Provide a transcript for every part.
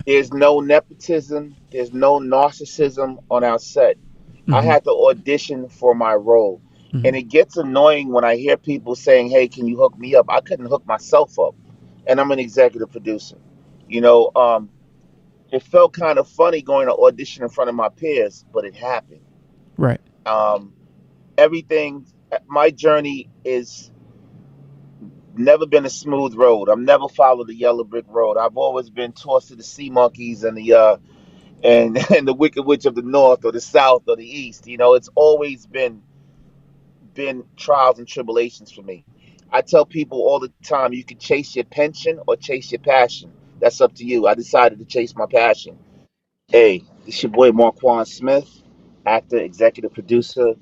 There's no nepotism. There's no narcissism on our set. I Mm-hmm. had to audition for my role. Mm-hmm. And it gets annoying when I hear people saying, hey, can you hook me up? I couldn't hook myself up. And I'm an executive producer. You know, it felt kind of funny going to audition in front of my peers, but it happened. Right. Um, everything, my journey is never been a smooth road. I've never followed the yellow brick road. I've always been tossed to the sea monkeys and the and the Wicked Witch of the North or the South or the East. You know, it's always been trials and tribulations for me. I tell people all the time, you can chase your pension or chase your passion. That's up to you. I decided to chase my passion. Hey, this your boy Markuann Smith, actor, executive producer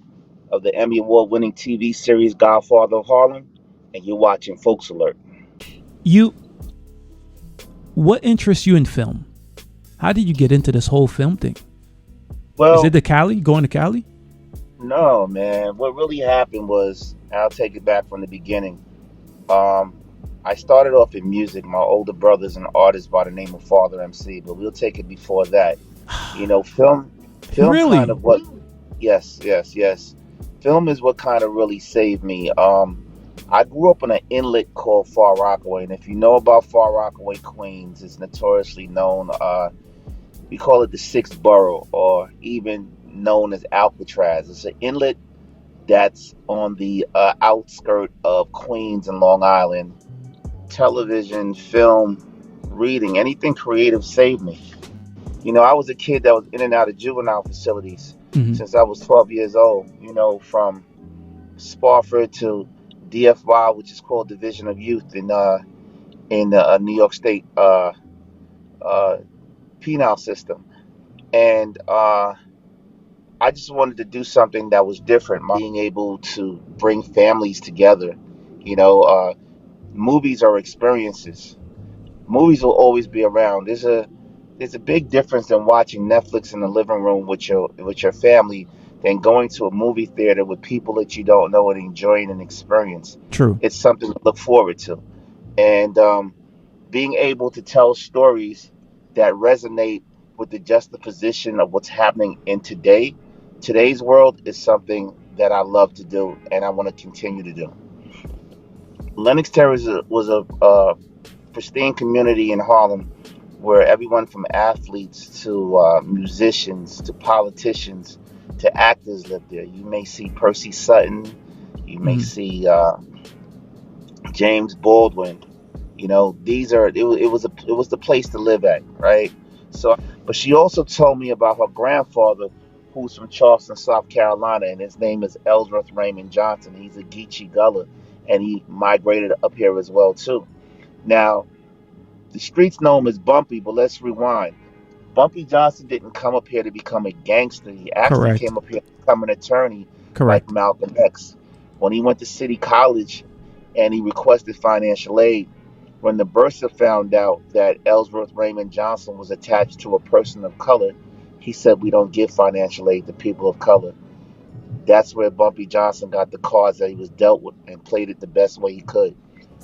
of the Emmy Award winning TV series Godfather of Harlem, and you're watching Folksalert. You, what interests you in film? How did you get into this whole film thing? Is it Well, the Cali? Going to Cali? no, man. What really happened was, I'll take it back from the beginning. Um, I started off in music. My older brother's an artist by the name of Father MC, but we'll take it before that. You know, film kind Really? of what, yes, yes, yes. Film is what kind of really saved me. I grew up in an inlet called Far Rockaway, and if you know about Far Rockaway, Queens, it's notoriously known. We call it the sixth borough, or even known as Alcatraz. It's an inlet that's on the outskirt of Queens and Long Island. Television, film, reading, anything creative saved me. You know, I was a kid that was in and out of juvenile facilities Mm-hmm. since I was 12 years old, you know, from Spofford to DFY, which is called Division of Youth in New York State uh, penal system. And I just wanted to do something that was different, being able to bring families together. You know, movies are experiences. Movies will always be around. There's a big difference in watching Netflix in the living room with your family than going to a movie theater with people that you don't know and enjoying an experience. True. It's something to look forward to, and being able to tell stories that resonate with the juxtaposition of what's happening in today's world is something that I love to do and I want to continue to do. Lenox Terrace was a pristine community in Harlem where everyone from athletes to musicians to politicians to actors lived there. You may see Percy Sutton, you may Mm-hmm. see James Baldwin. You know, it was the place to live at, right? So, but she also told me about her grandfather, who's from Charleston, South Carolina, and his name is Ellsworth Raymond Johnson. He's a Geechee Gullah, and he migrated up here as well too. Now, the streets know him as Bumpy, but let's rewind. Bumpy Johnson didn't come up here to become a gangster. He actually Correct. came up here to become an attorney like Correct. Malcolm X. When he went to City College and he requested financial aid, when the bursar found out that Ellsworth Raymond Johnson was attached to a person of color, he said, we don't give financial aid to people of color. That's where Bumpy Johnson got the cards that he was dealt with and played it the best way he could.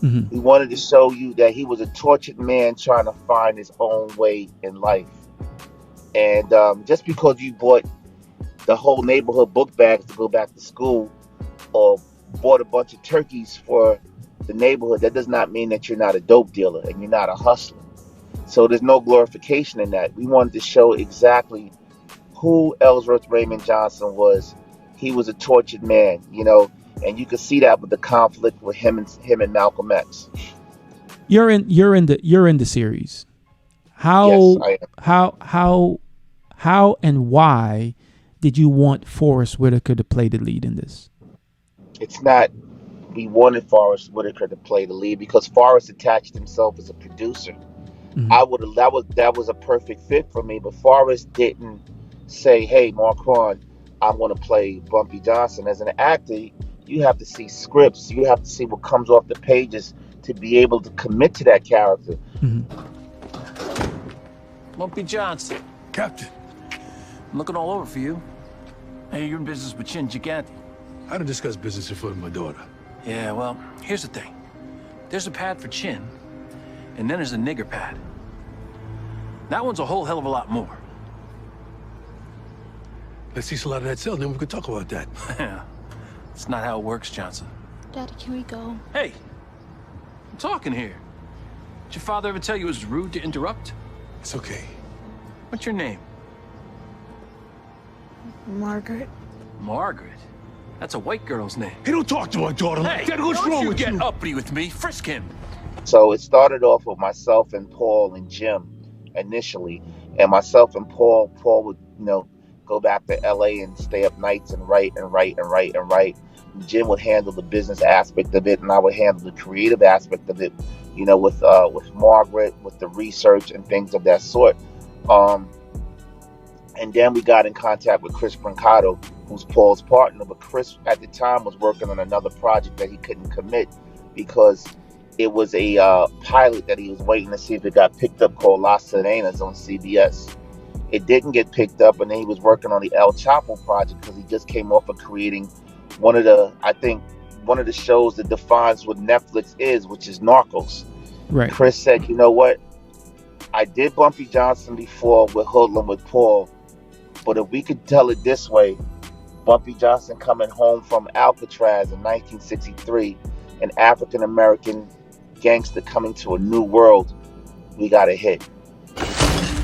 Mm-hmm. He wanted to show you that he was a tortured man trying to find his own way in life. And just because you bought the whole neighborhood book bags to go back to school or bought a bunch of turkeys for the neighborhood, that does not mean that you're not a dope dealer and you're not a hustler. So there's no glorification in that. We wanted to show exactly who Ellsworth Raymond Johnson was. He was a tortured man, you know, and you could see that with the conflict with him and Malcolm X. You're in the series. Yes, How I am. how how how and why did you want Forest Whitaker to play the lead in this? It's not we wanted Forest Whitaker to play the lead because Forest attached himself as a producer. Mm-hmm. I would have that was a perfect fit for me, but Forrest didn't say, "Hey, Marquand, I'm going to play Bumpy Johnson." As an actor, you have to see scripts, you have to see what comes off the pages to be able to commit to that character. Mm-hmm. Bumpy Johnson. Captain, I'm looking all over for you. Hey, you're in business with Chin Gigante. I don't discuss business in front of my daughter. Yeah, well, here's the thing. There's a pad for Chin, and then there's a nigger pad. That one's a whole hell of a lot more. Let's see a lot of that cell, then we can talk about that. Yeah. That's not how it works, Johnson. Daddy, can we go? Hey, I'm talking here. Did your father ever tell you it was rude to interrupt? It's okay. What's your name? Margaret. Margaret? That's a white girl's name. Hey, don't talk to my daughter like that. What's wrong with you? Don't you get uppity with me. Frisk him. So it started off with myself and Paul and Jim initially. And myself and Paul would, go back to LA and stay up nights and write and write and write and write. Jim would handle the business aspect of it, and I would handle the creative aspect of it, with Margaret, with the research and things of that sort. And then we got in contact with Chris Brancato, who's Paul's partner. But Chris at the time was working on another project that he couldn't commit because it was a pilot that he was waiting to see if it got picked up, called Las Sirenas on CBS. It didn't get picked up, and then he was working on the El Chapo project because he just came off of creating one of the shows that defines what Netflix is, which is Narcos. Right. Chris said, you know what? I did Bumpy Johnson before with Hoodlum with Paul, but if we could tell it this way, Bumpy Johnson coming home from Alcatraz in 1963, an African-American gangster coming to a new world, we got a hit.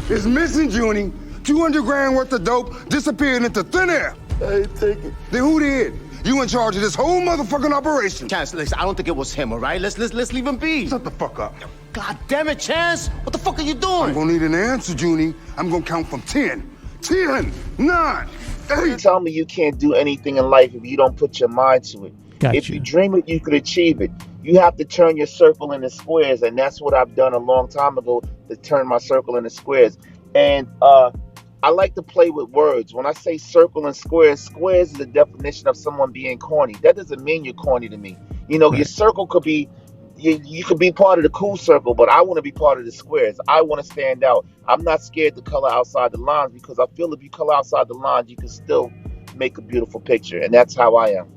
It's missing, Junie. 200 grand worth of dope disappeared into thin air. I ain't take it. Then who did? You in charge of this whole motherfucking operation. Chance, listen, I don't think it was him, all right? Let's leave him be. Shut the fuck up. God damn it, Chance. What the fuck are you I'm doing? gonna need an answer, Junie. I'm gonna count from 10. 10, 9, 8. Tell me you can't do anything in life if you don't put your mind to it. Gotcha. If you dream it, you could achieve it. You have to turn your circle into squares, and that's what I've done a long time ago, to turn my circle into squares. And I like to play with words. When I say circle and squares, squares is the definition of someone being corny. That doesn't mean you're corny to me. Right. Your circle could be, you could be part of the cool circle, but I want to be part of the squares. I want to stand out. I'm not scared to color outside the lines, because I feel if you color outside the lines, you can still make a beautiful picture. And that's how I am.